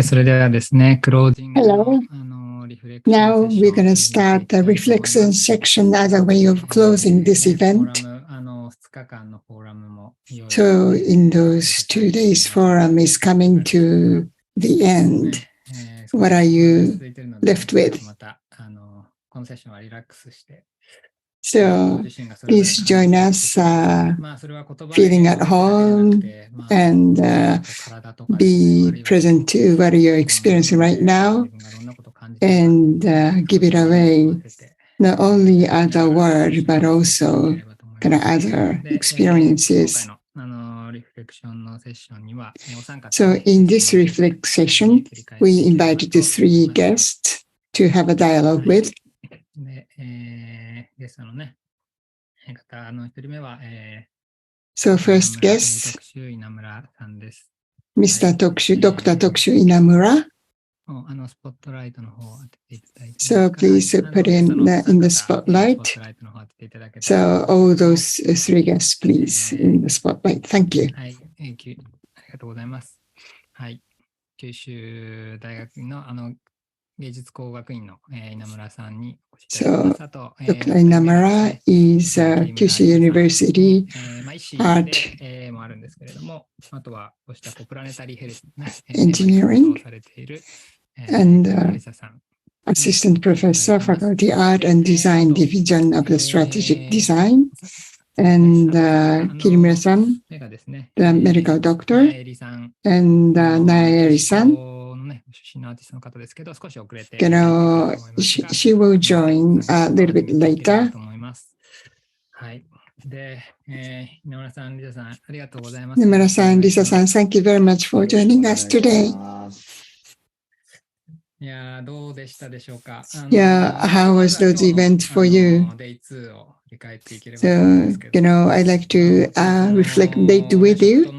それではですね、クロージング Hello. Now we're going to start the reflection section as a way of closing this event. So in those 2 days, forum is coming to the end. What are you left with? So please join us feeling at home and be present to what you're experiencing right now and give it away, not only as a word, but also kind of other experiences. So in this reflect session, we invited the 3 guests to have a dialogue with. So first guest, Mr. Dr. Tokushu Inamura. So please put him in the spotlight. So all those 3 guests, please, in the spotlight. Thank you. So Dr. Inamura is Kyushu University Art Engineering and Assistant Professor, Faculty Art and Design Division of the Strategic Design. And Kirimura-san, the medical doctor, and Nayeli-san. She will join a little bit later. Nimura-san, Lisa-san, thank you very much for joining us today. Yeah, how was those events for you? So, I'd like to reflect date with you.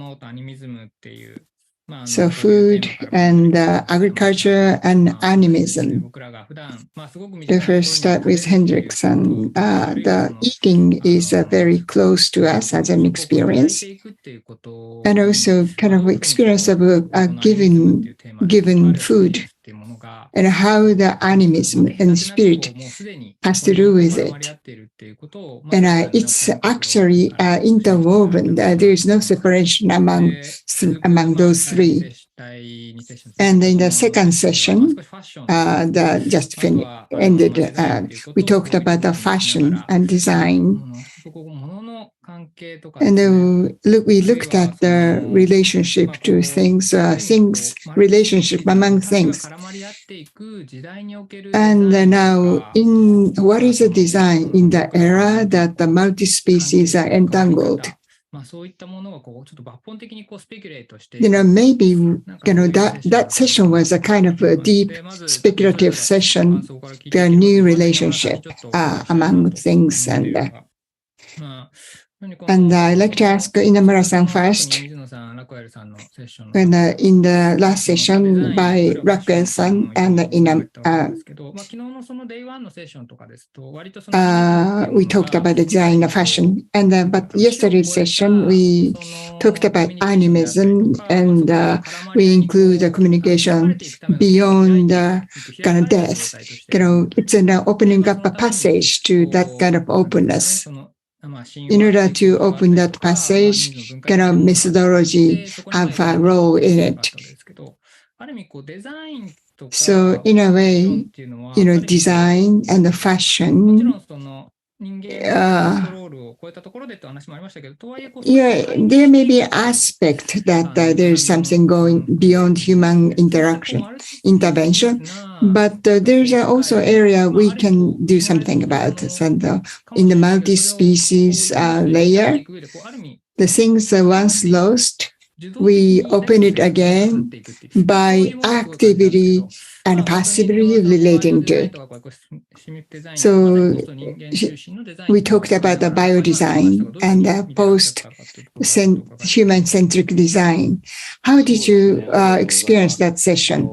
So food and agriculture and animism. The first start with Hendrickson. The eating is very close to us as an experience, and also kind of experience of given food and how the animism and spirit has to do with it. And it's actually interwoven. There is no separation among those 3. And in the second session, that just ended, we talked about the fashion and design. And then we looked at the relationship to things, relationship among things. And now, in what is a design in the era that the multi-species are entangled? Maybe that session was a kind of a deep speculative session, the new relationship among things. And I'd like to ask Inamura-san first. And in the last session by Raquel-san and we talked about design and fashion. And but yesterday's session we talked about animism, and we include the communication beyond kind of death. It's an opening up a passage to that kind of openness. In order to open that passage, kind of methodology have a role in it. So in a way, design and the fashion, there may be an aspect that there is something going beyond human intervention, but there's also area we can do something about. And in the multi-species layer, the things once lost, we open it again by activity and passively relating to it. So we talked about the biodesign and the post-human-centric design. How did you experience that session?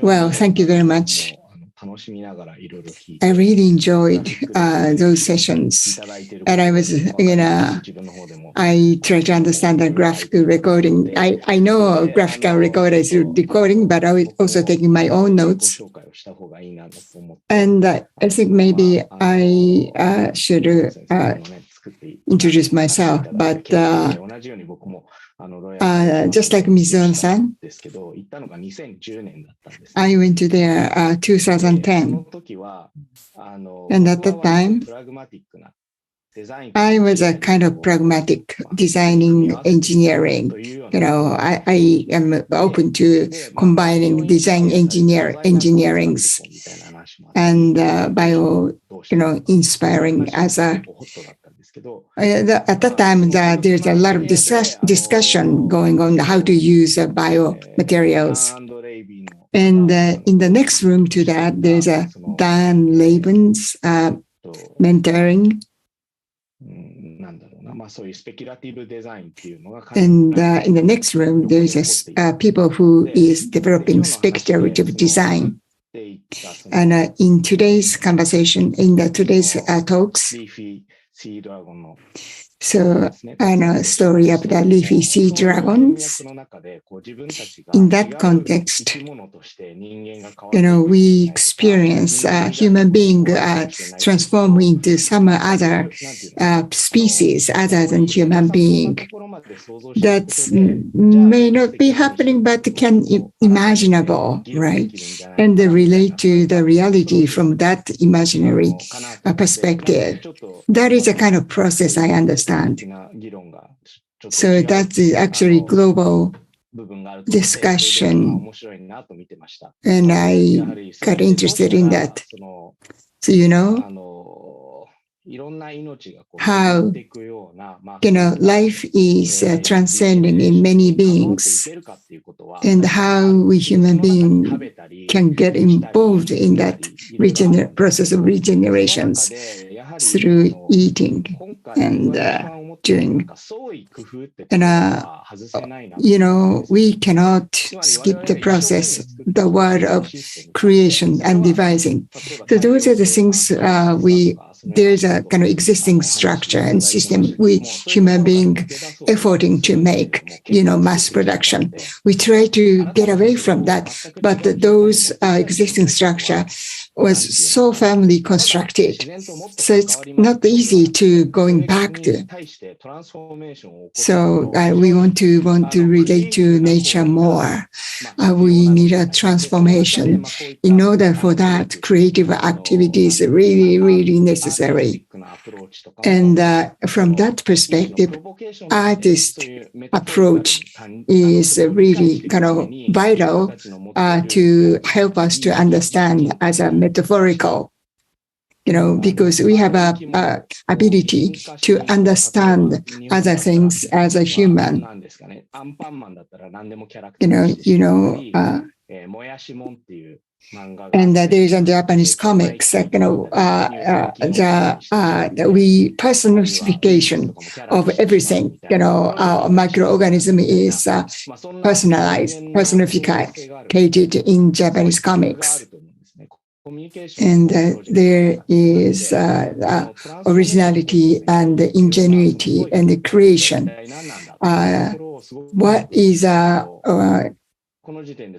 Well, thank you very much. I really enjoyed those sessions. And I was, I try to understand the graphical recording. I know graphical recorder is recording, but I was also taking my own notes. And I think maybe I should introduce myself, but just like Mizuno-san, I went to there 2010. And at that time, I was a kind of pragmatic designing engineering. I am open to combining design engineerings and bio, inspiring as a. At that time, there's a lot of discussion going on how to use biomaterials. And in the next room to that, there's a Dan Laban's mentoring. And in the next room, there's people who is developing speculative design. And in today's conversation, in today's talks, so I know a story of the leafy sea dragons. In that context, we experience human being transform into some other species other than human being. That may not be happening, but can imaginable, right? And they relate to the reality from that imaginary perspective. That is a kind of process I understand. So that's actually global discussion, and I got interested in that. So how life is transcending in many beings, and how we human beings can get involved in that process of regenerations through eating and doing. And we cannot skip the process, the word of creation and devising. So those are the things there's a kind of existing structure and system we human being efforting to make, mass production. We try to get away from that, but those existing structure was so firmly constructed. So it's not easy to going back to. So we want to relate to nature more. We need a transformation. In order for that, creative activity is really, really necessary. And from that perspective, artist approach is really kind of vital to help us to understand as a metaphorical, because we have a ability to understand other things as a human. And there is a Japanese comics, the personification of everything. Microorganism is personified in Japanese comics. And there is originality and ingenuity and the creation. What is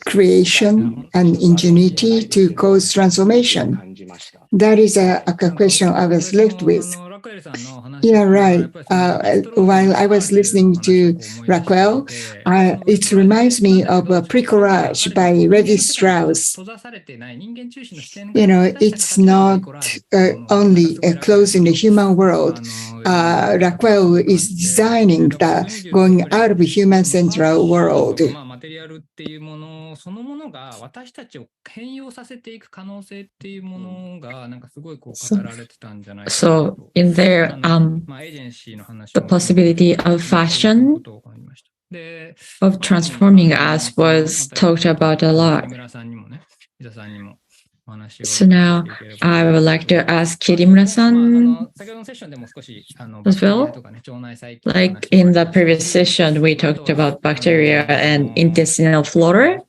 creation and ingenuity to cause transformation? That is a question I was left with. Yeah, right. While I was listening to Raquel, it reminds me of a pre-collage by Levi Strauss. It's not only closed in the human world. Raquel is designing the going out of a human-centered world. So in there, the possibility of fashion, of transforming us was talked about a lot. So now I would like to ask Kirimura-san as well. Like in the previous session, we talked about bacteria and intestinal flora.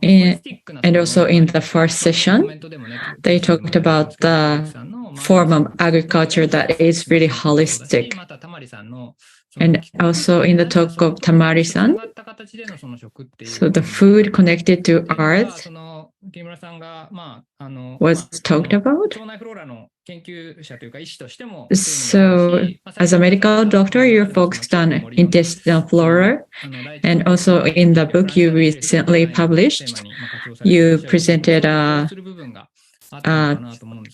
And also in the first session, they talked about the form of agriculture that is really holistic. And also in the talk of Tamari-san, so the food connected to earth was talked about. So as a medical doctor, you're focused on intestinal flora. And also in the book you recently published, you presented a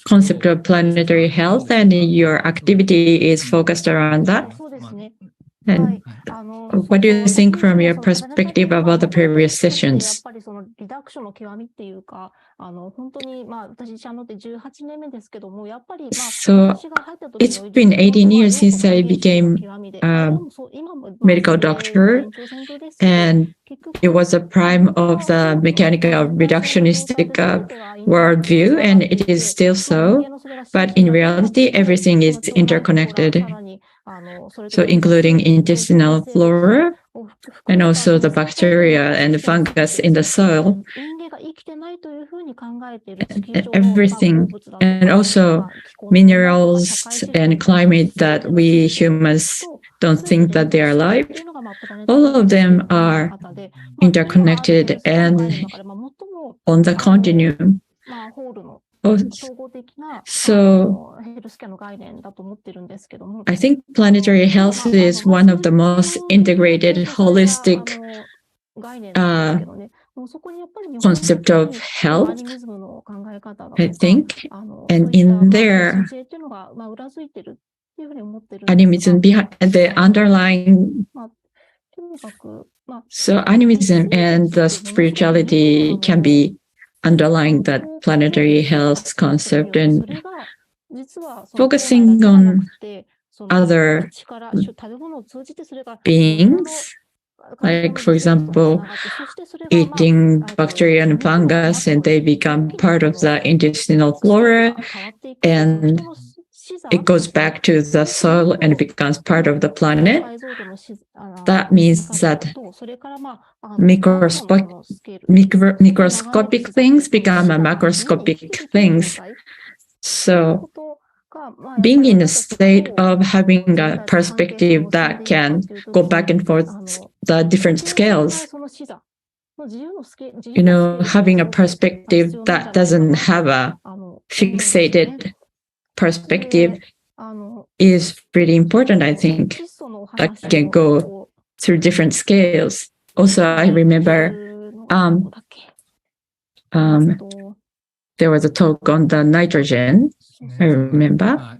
concept of planetary health, and your activity is focused around that. And what do you think from your perspective about the previous sessions? So it's been 18 years since I became a medical doctor, and it was a prime of the mechanical reductionistic worldview, and it is still so. But in reality, everything is interconnected. So including intestinal flora and also the bacteria and fungus in the soil, and everything, and also minerals and climate that we humans don't think that they are alive. All of them are interconnected and on the continuum. So I think planetary health is one of the most integrated, holistic concept of health, I think. And in there, animism behind the underlying. So animism and the spirituality can be underlying that planetary health concept, and focusing on other beings, like for example, eating bacteria and fungus, and they become part of the intestinal flora, and it goes back to the soil and becomes part of the planet. That means that microscopic things become macroscopic things. So being in a state of having a perspective that can go back and forth the different scales, having a perspective that doesn't have a fixated perspective is pretty important, I think. That can go through different scales. Also, I remember there was a talk on the nitrogen. I remember.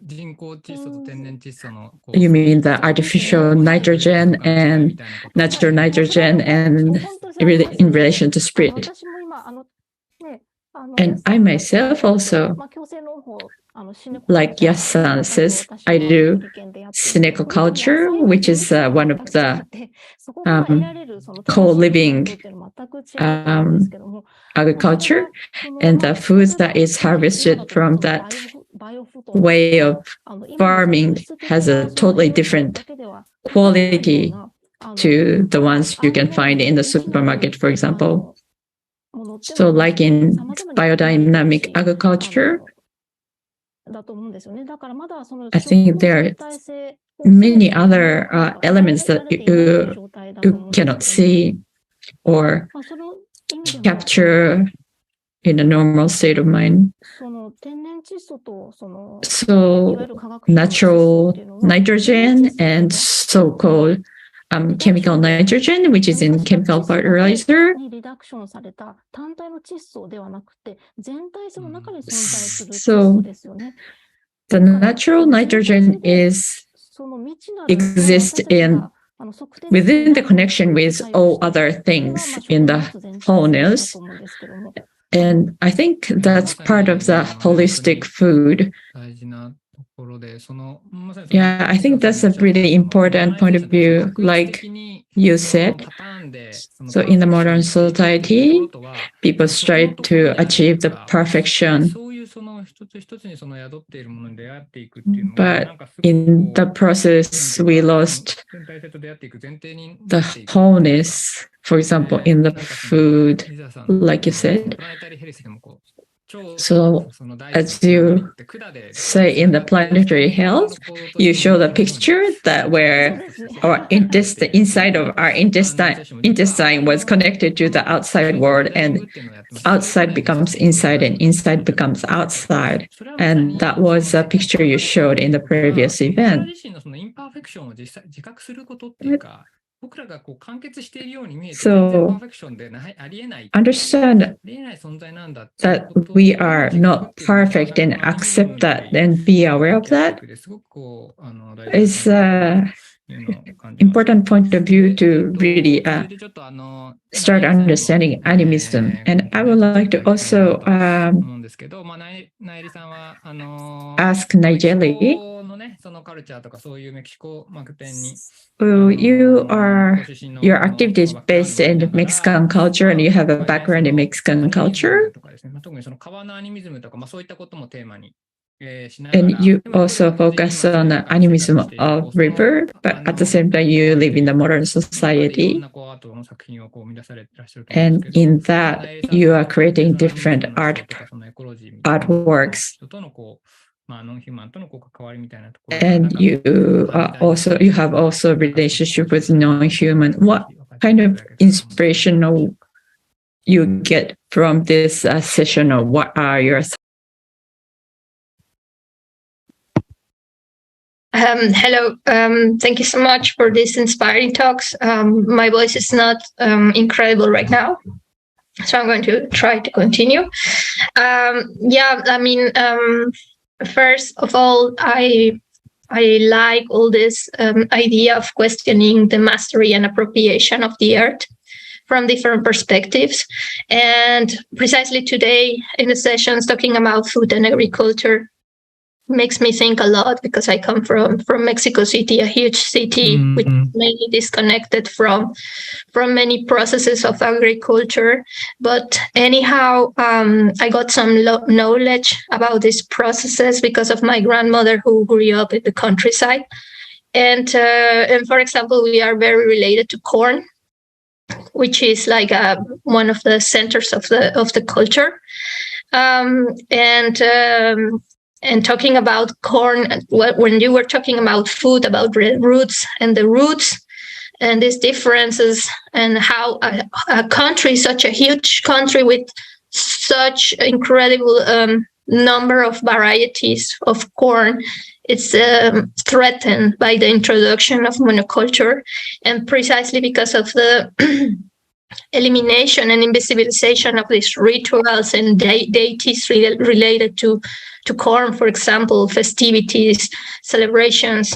You mean the artificial nitrogen and natural nitrogen, and really in relation to spirit. And I myself also, like Yas-san says, I do culture, which is one of the co-living agriculture, and the food that is harvested from that way of farming has a totally different quality to the ones you can find in the supermarket, for example. So like in biodynamic agriculture, I think there are many other elements that you cannot see or capture in a normal state of mind. So natural nitrogen and so-called chemical nitrogen, which is in chemical fertilizer. So the natural nitrogen exists within the connection with all other things in the wholeness. And I think that's part of the holistic food. Yeah, I think that's a really important point of view, like you said. So in the modern society, people strive to achieve the perfection. But in the process, we lost the wholeness, for example, in the food, like you said. So as you say in the planetary health, you show the picture that where our inside of our intestine was connected to the outside world, and outside becomes inside and inside becomes outside. And that was a picture you showed in the previous event. So understand that we are not perfect and accept that and be aware of that is an important point of view to really start understanding animism. And I would like to also ask Nayeli, your activity is based in Mexican culture and you have a background in Mexican culture. And you also focus on the animism of river, but at the same time you live in the modern society. And in that, you are creating different artworks. And you have also relationship with non-human. What kind of inspiration you get from this session, or what are your thoughts? Hello, thank you so much for these inspiring talks. My voice is not incredible right now, so I'm going to try to continue. First of all, I like all this idea of questioning the mastery and appropriation of the earth from different perspectives. And precisely today in the sessions talking about food and agriculture makes me think a lot, because I come from Mexico City, a huge city, which is mainly disconnected from many processes of agriculture. But anyhow, I got some knowledge about these processes because of my grandmother, who grew up in the countryside. And for example, we are very related to corn, which is like one of the centers of the culture. And talking about corn, when you were talking about food, about roots and the roots and these differences, and how a country, such a huge country with such incredible number of varieties of corn, it's threatened by the introduction of monoculture, and precisely because of the elimination and invisibilization of these rituals and deities related to corn, for example, festivities, celebrations.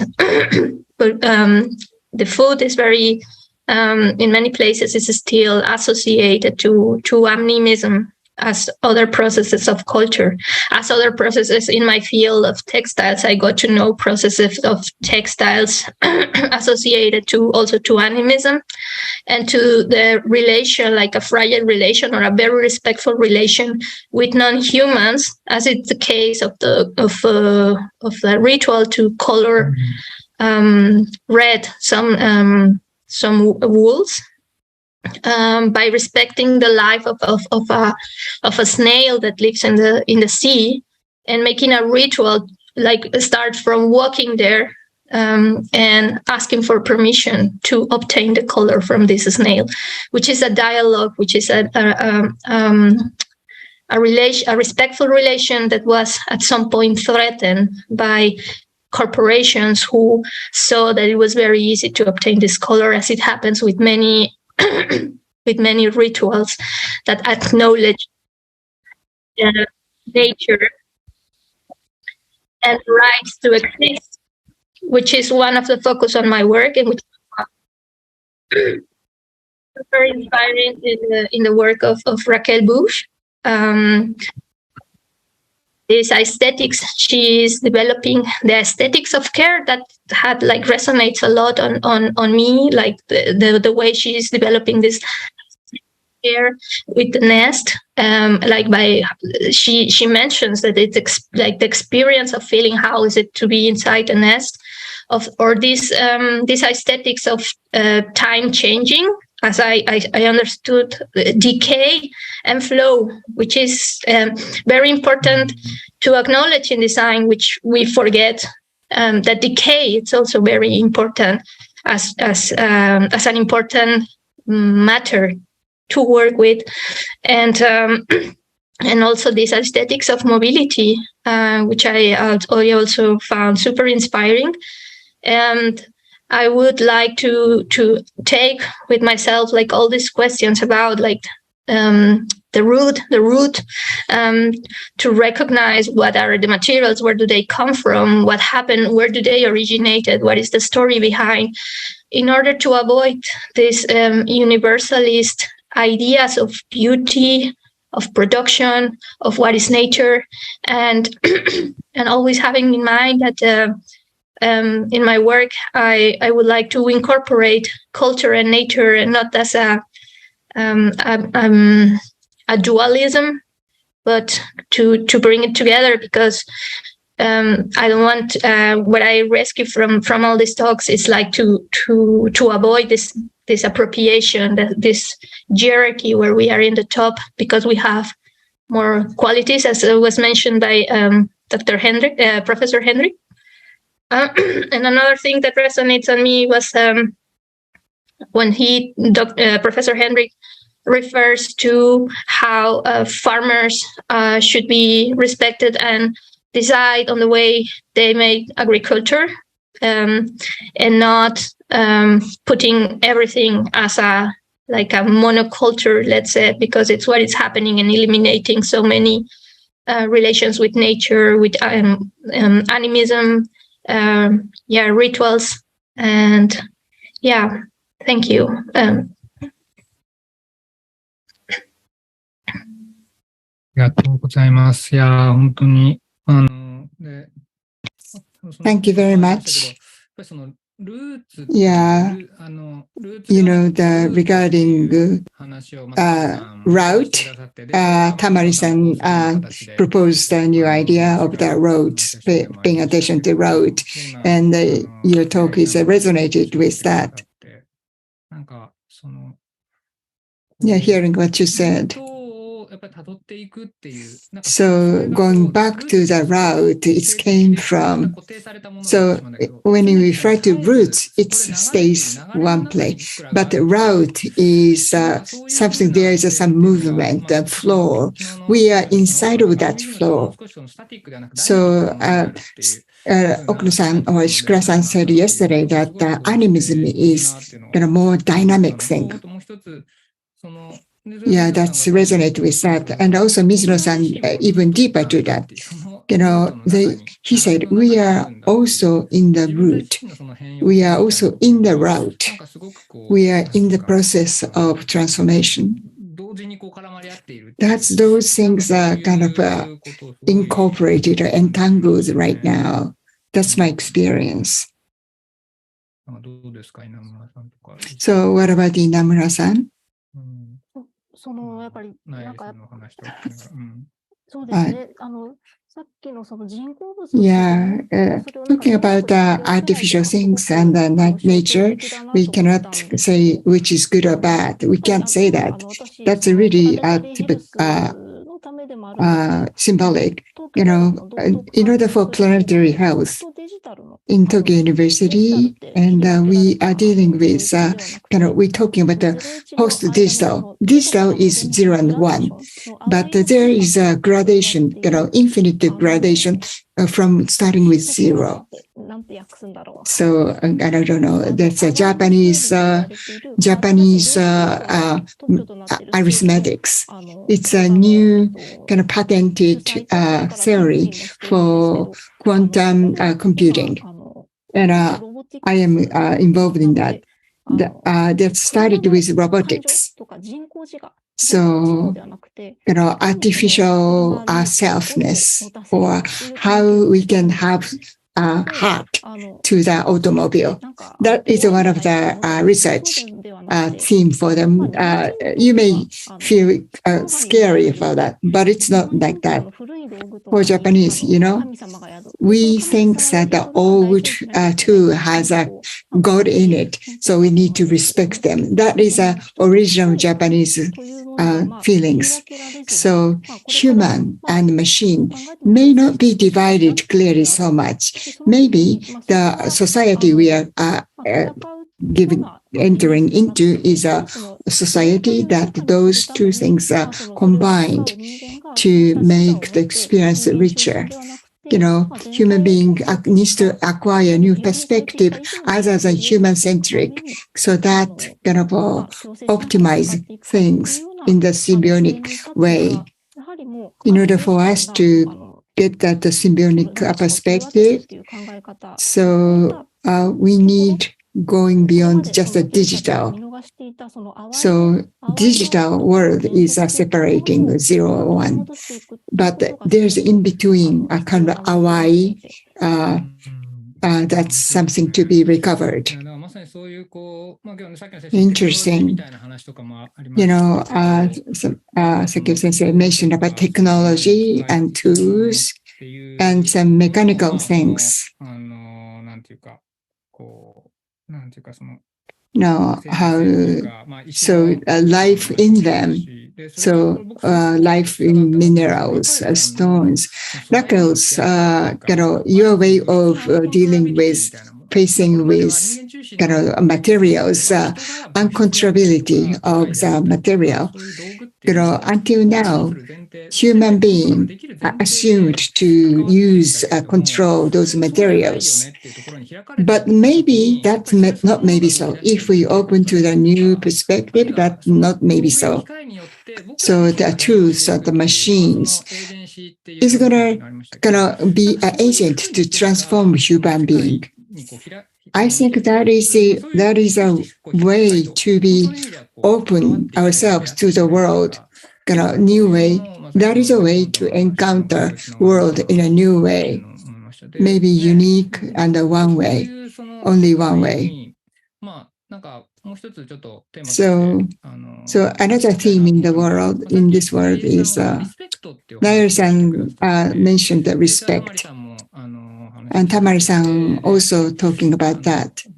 But the food is very, in many places, is still associated to animism, as other processes of culture, as other processes in my field of textiles. I got to know processes of textiles associated also to animism, and to the relation, like a fragile relation or a very respectful relation with non-humans, as it's the case of the ritual to color red some wools. By respecting the life of a snail that lives in the sea, and making a ritual, like start from walking there and asking for permission to obtain the color from this snail, which is a dialogue, which is a respectful relation that was at some point threatened by corporations who saw that it was very easy to obtain this color, as it happens with many rituals that acknowledge nature and rights to exist, which is one of the focus on my work, and which is very inspiring in the work of Raquel Bush. this aesthetics she's developing, the aesthetics of care that had like resonates a lot on me, like the way she's developing this care with the nest. Like she mentions that it's like the experience of feeling how is it to be inside a nest or this aesthetics of time changing, as I understood, decay and flow, which is very important to acknowledge in design, which we forget. That decay, it's also very important as an important matter to work with, and also these aesthetics of mobility, which I also found super inspiring. And I would like to take with myself like all these questions about like the root, to recognize what are the materials, where do they come from, what happened, where do they originated, what is the story behind, in order to avoid this universalist ideas of beauty, of production, of what is nature, and and always having in mind that in my work I would like to incorporate culture and nature, and not as a dualism, but to bring it together, because I don't want what I rescue from all these talks is like to avoid this appropriation, this hierarchy where we are in the top because we have more qualities, as was mentioned by Dr. Hendrik, Professor Hendrik. And another thing that resonates on me was when Professor Hendrik refers to how farmers should be respected and decide on the way they make agriculture, and not putting everything as a monoculture, let's say, because it's what is happening, and eliminating so many relations with nature, with animism, rituals, and thank you. ありがとうございます。いや、本当に、Thank you very much. Yeah, regarding route, Tamari-san proposed a new idea of the roads, paying attention to road, and your talk is resonated with that. Yeah, hearing what you said. So going back to the route it came from, so when you refer to roots, it stays one place, but the route is something, there is some movement, a flow. We are inside of that flow. So Okuno-san or Ishikura-san said yesterday that animism is a more dynamic thing. Yeah, that's resonate with that. And also Mizuno-san, even deeper to that. He said, we are also in the root. We are also in the route. We are in the process of transformation. That's those things are kind of incorporated or entangled right now. That's my experience. So what about Inamura-san? やっぱりなんかそうですね。さっきのその人工物。Yeah, talking about artificial things and nature, we cannot say which is good or bad. We can't say that. That's a really symbolic. In order for planetary health in Tokyo University, and we are dealing with we're talking about the post-digital. Digital is 0 and 1, but there is a gradation, infinite gradation from starting with 0. So I don't know. That's a Japanese arithmetics. It's a new kind of patented theory for quantum computing, and I am involved in that. That started with robotics. So, artificial selfness, or how we can have a heart to the automobile. That is one of the research theme for them. You may feel scary for that, but it's not like that. For Japanese, we think that the old tool has a God in it, so we need to respect them. That is original Japanese feelings. So human and machine may not be divided clearly so much. Maybe the society we are entering into is a society that those two things are combined to make the experience richer. Human being needs to acquire a new perspective other than human-centric, so that kind of optimize things in the symbiotic way. In order for us to get that symbiotic perspective, so we need going beyond just a digital. So digital world is separating 0 or 1, but there's in between a kind of AWAI. That's something to be recovered. Interesting. Saki sensei mentioned about technology and tools and some mechanical things. Life in them. So life in minerals, stones, knuckles, your way of dealing with, facing with materials, uncontrollability of the material. Until now, human being assumed to use, control those materials. But maybe that's not maybe so. If we open to the new perspective, that's not maybe so. So the tools, the machines, is gonna be an agent to transform human being. I think that is a way to be open ourselves to the world, new way. That is a way to encounter world in a new way, maybe unique and one way, only one way. So another theme in the world, in this world, is Nayeli-san mentioned the respect. And Tamari-san also talking about that in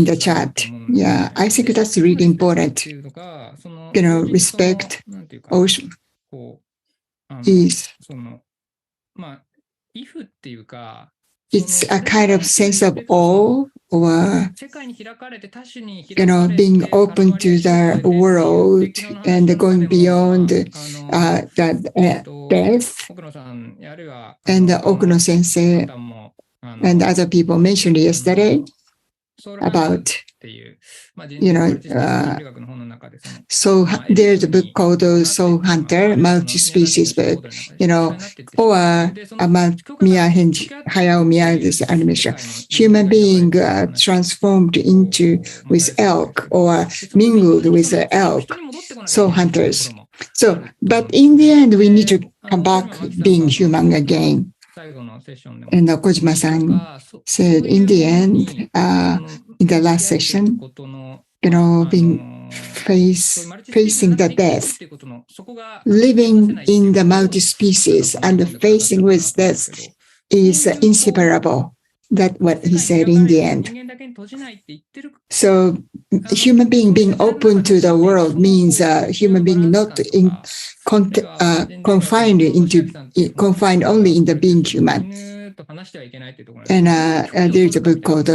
the chat. Yeah, I think that's really important. Respect is, it's a kind of sense of awe, or being open to the world and going beyond the death. And Okuno sensei and other people mentioned yesterday about, so there's a book called Soul Hunter, multi-species book, or Hayao Miyazaki's animation, human being transformed into with elk or mingled with elk, soul hunters. So, but in the end, we need to come back being human again. And Ohkojima-san said in the end, in the last session, being facing the death, living in the multi-species and facing with death is inseparable. That's what he said in the end. So human being open to the world means human being not confined only in the being human. And there's a book called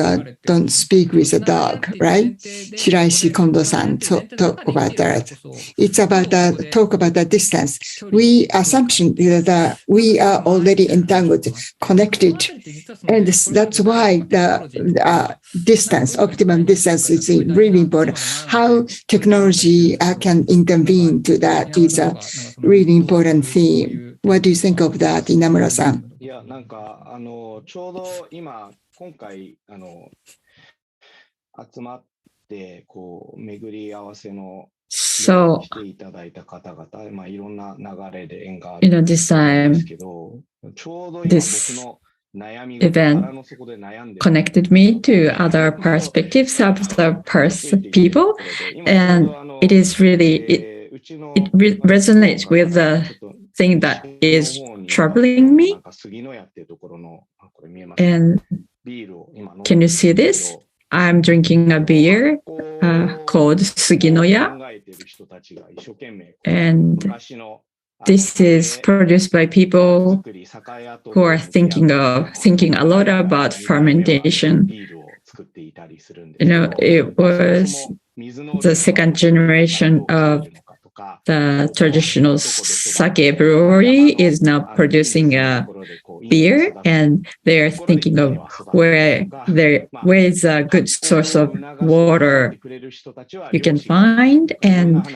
Don't Speak with a Dog, right? Shiraishi Kondo-san talk about that. It's about talk about the distance. We assumption that we are already entangled, connected, and that's why the distance, optimum distance, is really important. How technology can intervene to that is a really important theme. What do you think of that, Inamura-san? いや、なんか、ちょうど今回、集まって、巡り合わせの So, this time, this event connected me to other perspectives of the people, and it is really, it resonates with the thing that is troubling me. And can you see this? I'm drinking a beer called Suginoya, and this is produced by people who are thinking a lot about fermentation. It was the second generation of the traditional sake brewery is now producing a beer, and they're thinking of where is a good source of water you can find. And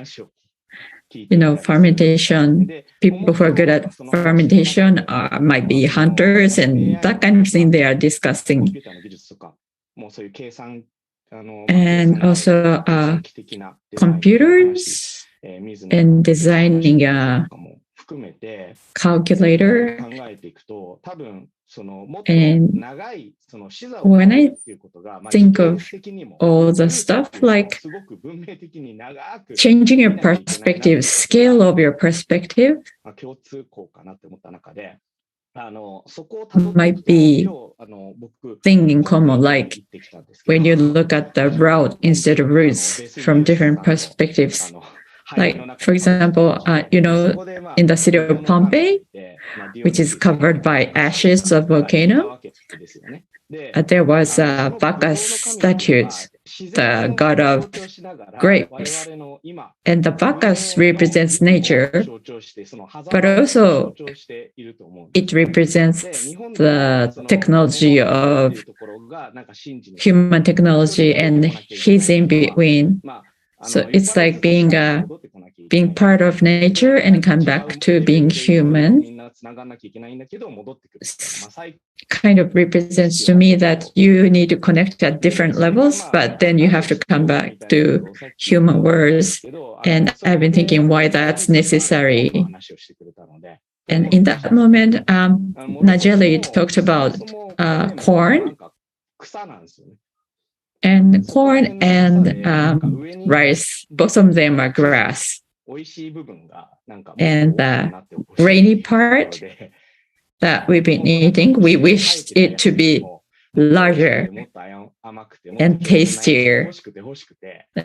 fermentation, people who are good at fermentation might be hunters, and that kind of thing they are discussing. And also computers and designing a calculator. And when I think of all the stuff, like changing your perspective, scale of your perspective might be thing in common, like when you look at the route instead of roots from different perspectives. Like, for example, in the city of Pompeii, which is covered by ashes of volcano, there was a Bacchus statue, the god of grapes. And the Bacchus represents nature, but also it represents the technology of human technology, and he's in between. So it's like being part of nature and come back to being human. Kind of represents to me that you need to connect at different levels, but then you have to come back to human worlds. And I've been thinking why that's necessary. And in that moment, Nayeli talked about corn. And corn and rice, both of them are grass. And the grainy part that we've been eating, we wished it to be larger and tastier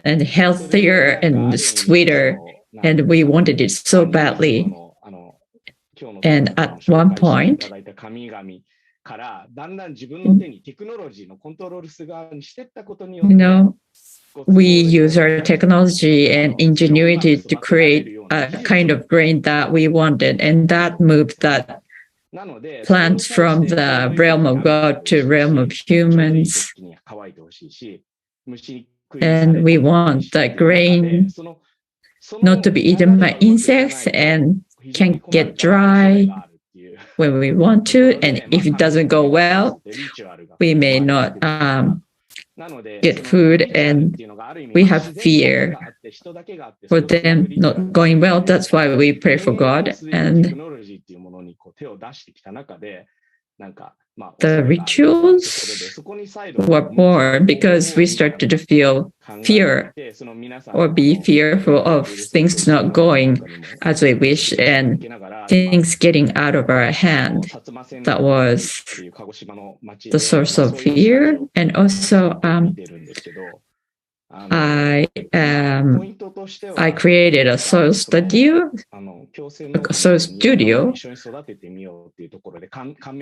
and healthier and sweeter. And we wanted it so badly. And at one point, we use our technology and ingenuity to create a kind of grain that we wanted, and that moved that plant from the realm of God to realm of humans. And we want the grain not to be eaten by insects and can get dry when we want to, and if it doesn't go well, we may not get food, and we have fear for them not going well. That's why we pray for God. And the rituals were born because we started to feel fear or be fearful of things not going as we wish and things getting out of our hand. That was the source of fear. And also I created a soil studio,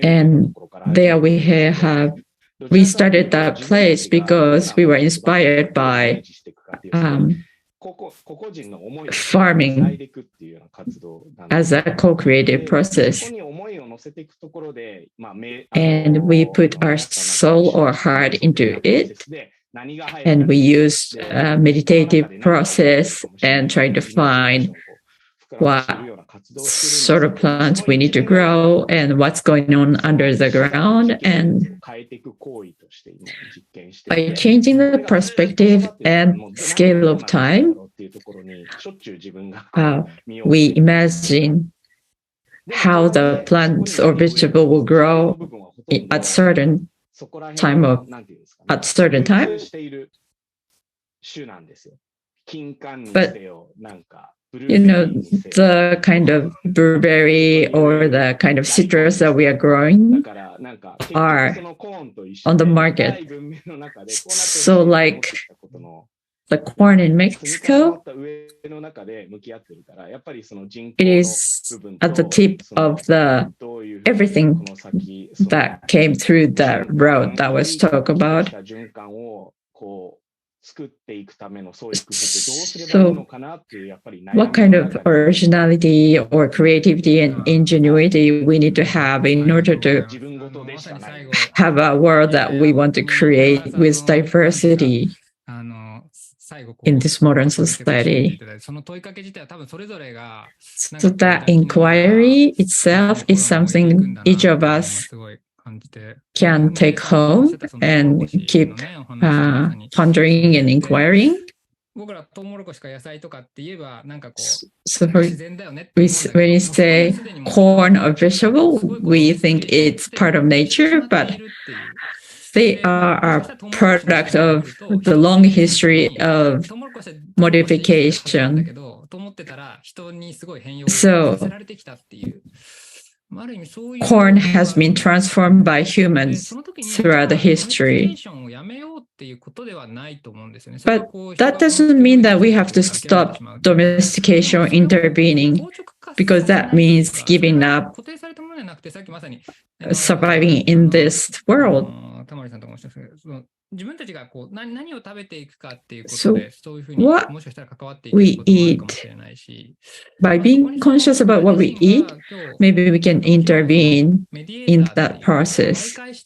and there we started that place because we were inspired by farming as a co-creative process. And we put our soul or heart into it. And we used a meditative process and tried to find what sort of plants we need to grow and what's going on under the ground. And by changing the perspective and scale of time, we imagine how the plants or vegetable will grow at certain time. But the kind of blueberry or the kind of citrus that we are growing are on the market. So like the corn in Mexico, it is at the tip of the everything that came through the road that was talked about. So what kind of originality or creativity and ingenuity we need to have in order to have a world that we want to create with diversity in this modern society. So that inquiry itself is something each of us can take home and keep pondering and inquiring. So when you say corn or vegetable, we think it's part of nature, but they are a product of the long history of modification. So corn has been transformed by humans throughout the history. But that doesn't mean that we have to stop domestication or intervening, because that means giving up surviving in this world. So what we eat, by being conscious about what we eat, maybe we can intervene in that process. Like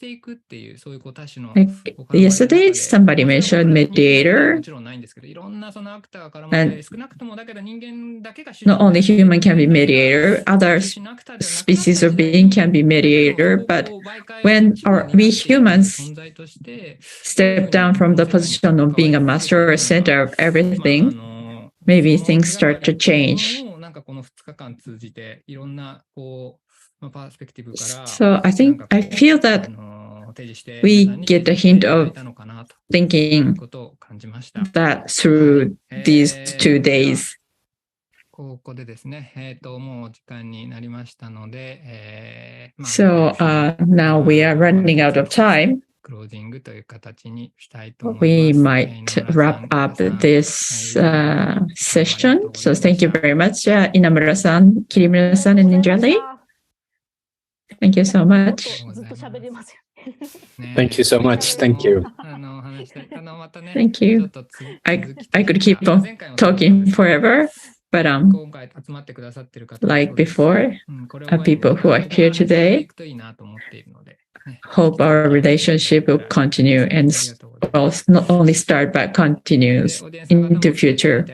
yesterday, somebody mentioned mediator, and not only human can be mediator, other species of being can be mediator, but when we humans step down from the position of being a master or center of everything, maybe things start to change. So I feel that we get a hint of thinking that through these 2 days. So now we are running out of time. We might wrap up this session. So thank you very much, Inamura-san, Kirimura-san, and Ninjali. Thank you so much. Thank you so much. Thank you. Thank you. I could keep on talking forever, but like before, people who are here today, hope our relationship will continue and not only start but continues into future.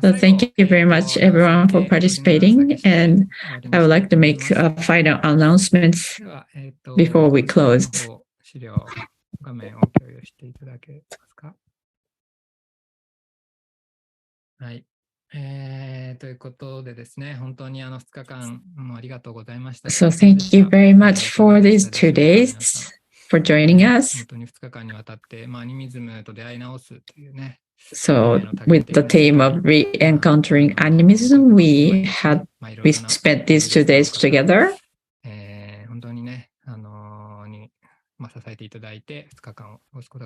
So thank you very much everyone for participating, and I would like to make final announcements before we close. So thank you very much for these 2 days for joining us. So with the theme of re-encountering animism, we spent these 2 days together.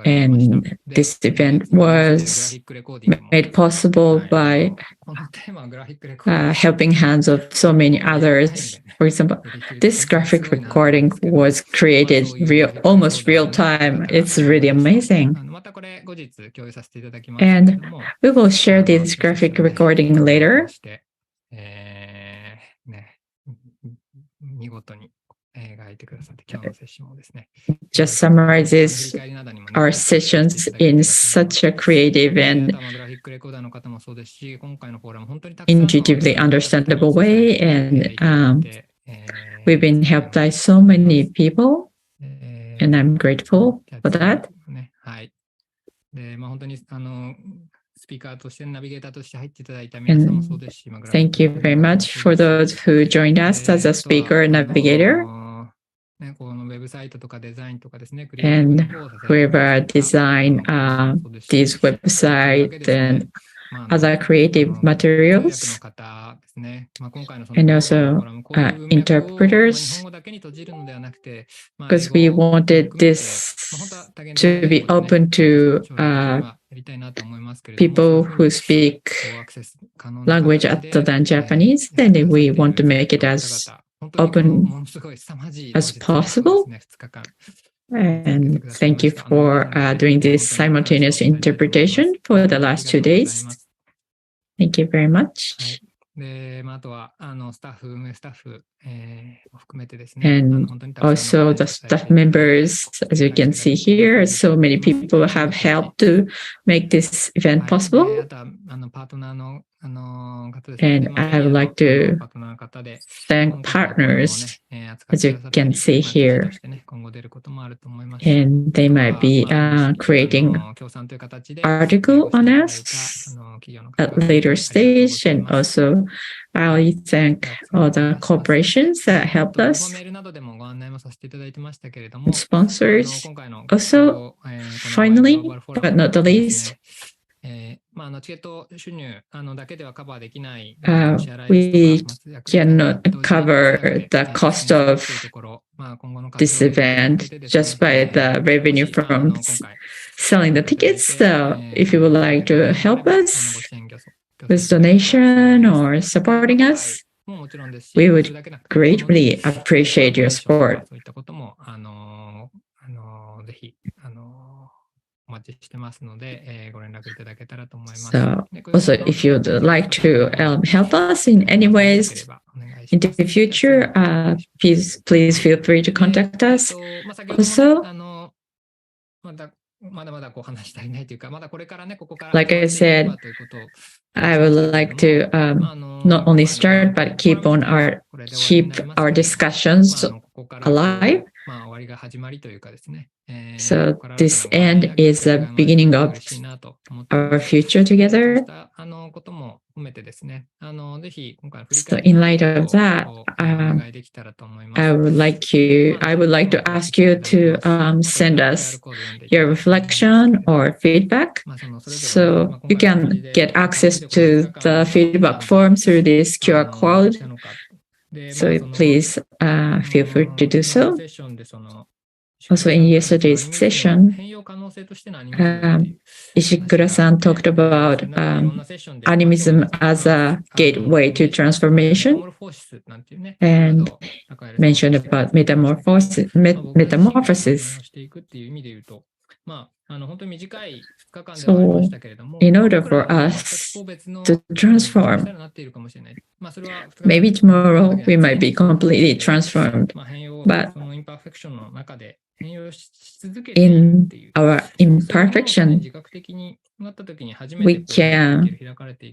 And this event was made possible by helping hands of so many others. For example, this graphic recording was created almost real time. It's really amazing. And we will share this graphic recording later. Just summarizes our sessions in such a creative and intuitively understandable way, and we've been helped by so many people, and I'm grateful for that. thank you very much for those who joined us as a speaker and navigator. And whoever design these websites and other creative materials, and also interpreters, because we wanted this to be open to people who speak language other than Japanese, and we want to make it as open as possible. And thank you for doing this simultaneous interpretation for the last 2 days. Thank you very much. And also the staff members, as you can see here, so many people have helped to make this event possible. And I would like to thank partners, as you can see here. And they might be creating article on us at later stage. And also I thank all the corporations that helped us, sponsors. Also, finally, but not the least, we cannot cover the cost of this event just by the revenue from selling the tickets. So if you would like to help us with donation or supporting us, we would greatly appreciate your support. So also, if you'd like to help us in any ways in the future, please feel free to contact us. Also, like I said, I would like to not only start but keep our discussions alive. So this end is the beginning of our future together. So in light of that, I would like to ask you to send us your reflection or feedback. So you can get access to the feedback form through this QR code. So please feel free to do so. Also, in yesterday's session, Ishikura-san talked about animism as a gateway to transformation and mentioned about metamorphosis. So, in order for us to transform, maybe tomorrow we might be completely transformed, but in our imperfection, we can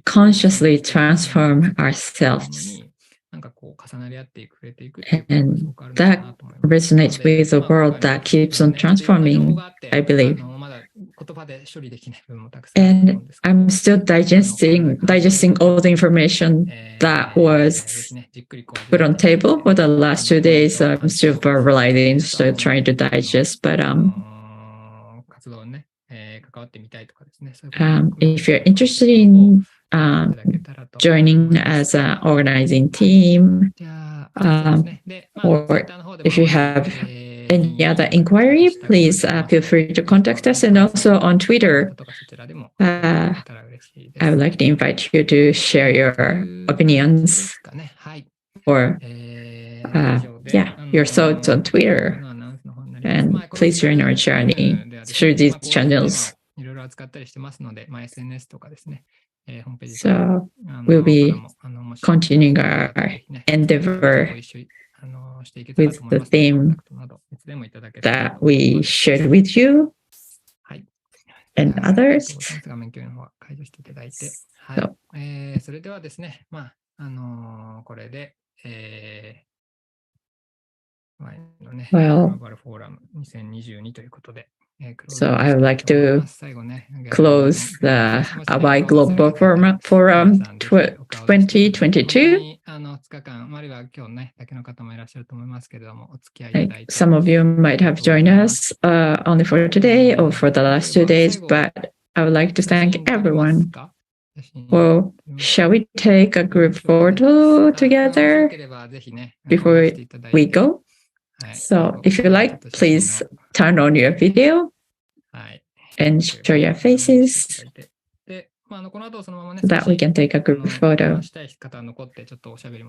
consciously transform ourselves. And that resonates with the world that keeps on transforming, I believe. And I'm still digesting all the information that was put on table for the last 2 days. So I'm still verbalizing, still trying to digest. But if you're interested in joining as an organizing team, or if you have any other inquiry, please feel free to contact us. And also on Twitter, I would like to invite you to share your opinions or your thoughts on Twitter. And please join our journey through these channels. So we'll be continuing our endeavor with the theme that we shared with you and others. So, well, So I would like to close the AWAI Global Forum 2022. Some of you might have joined us only for today or for the last 2 days, but I would like to thank everyone. Well, shall we take a group photo together before we go? So if you like, please turn on your video and show your faces so that we can take a group photo.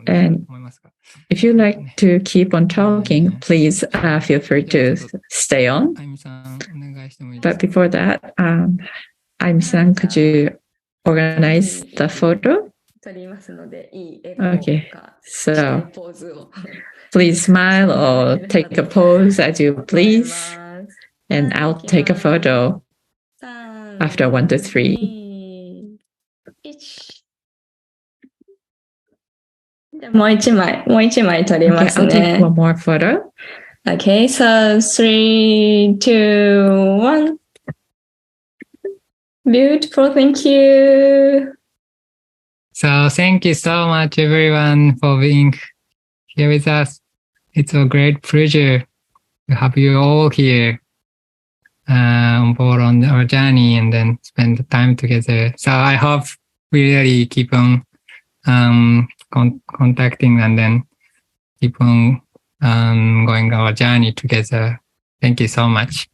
And if you like to keep on talking, please feel free to stay on. But before that, Aimi-san, could you organize the photo? Okay, so please smile or take a pose as you please, and I'll take a photo after 1, 2, 3. Okay, I'll take one more photo. Okay, so 3, 2, 1. Beautiful, thank you. So thank you so much, everyone, for being here with us. It's a great pleasure to have you all here on board on our journey and then spend the time together. So I hope we really keep on contacting and then keep on going our journey together. Thank you so much.